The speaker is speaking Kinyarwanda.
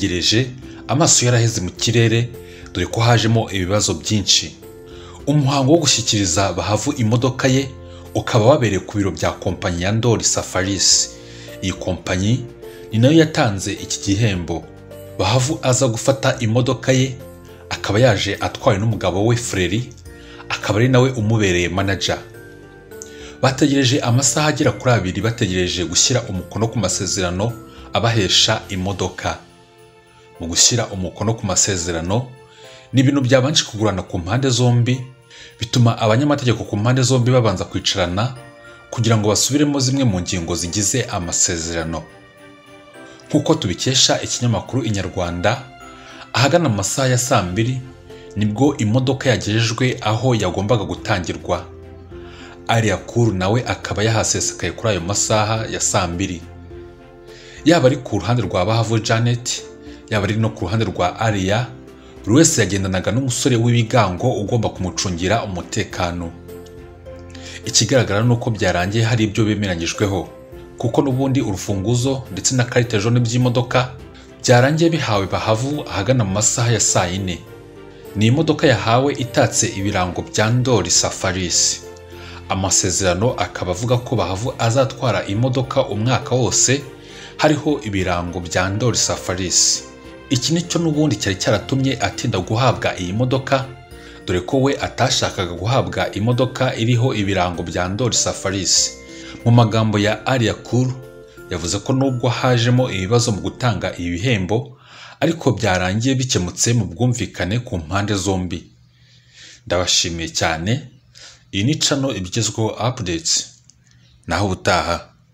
Yegereje amaso yaraheze mu kirere dore ko hajemo ibibazo byinshi. Umuhango wo gushyikiriza Bahavu imodoka ye ukaba wabereye ku biro bya kompanyi ya Ndoli Safaris. Iyi kompanyi ni nayo yatanze iki gihembo. Bahavu aza gufata imodoka ye akaba yaje atwaye n'umugabo we Freri, akaba ari nawe umubereye manager. Bategereje amasaha agera kuri 2 bategereje gushyira umukono ku masezerano abahesha imodoka. Mu gushyira umukono ku masezerano ni ibintu byabanje kugurana ku mpande zombi, bituma abanyamategeko ku mpande zombi babanza kwicarana kugira ngo basubiremo zimwe mu ngingo zigize amasezerano. Nkuko tubikesha ikinyamakuru Inyarwanda, ahagana mu masaha ya 2 nibwo imodoka yagejejwe aho yagombaga gutangirwa. Aliakuru nawe akaba yahasesekaye kuri ayo masaha ya 2. Yaba ari ku ruhande rwa Bahavu Janet, yaba ari no ku ruhande rwa Alia, buri wese yagendanaga n'umusore w'ibigango ugomba kumucungira umutekano. Ikigaragara nuko byarangiye hari ibyo bemeranyijweho, kuko n'ubundi urufunguzo ndetse na carte jaune by'imodoka byarangiye bihawe Bahavu ahagana mu masaha ya 4. Ni imodoka yahawe itatse ibirango bya Ndoli Safaris. Amasezerano akaba avuga ko Bahavu azatwara imodoka umwaka wose hariho ibirango bya Ndoli Safaris. Iki nicyo n'ubundi cyari cyaratumye atinda guhabwa iyi modoka, dore ko we atashakaga guhabwa imodoka iriho ibirango bya Ndoli Safaris. Mu magambo ya Aliakuru yavuze ko nubwo hajemo ibibazo mu gutanga ibihembo, ariko byarangiye bikemutse mu bwumvikane ku mpande zombi. Ndabashimiye cyane. Iyi ni channel ibigezweho updates. Naho ubutaha.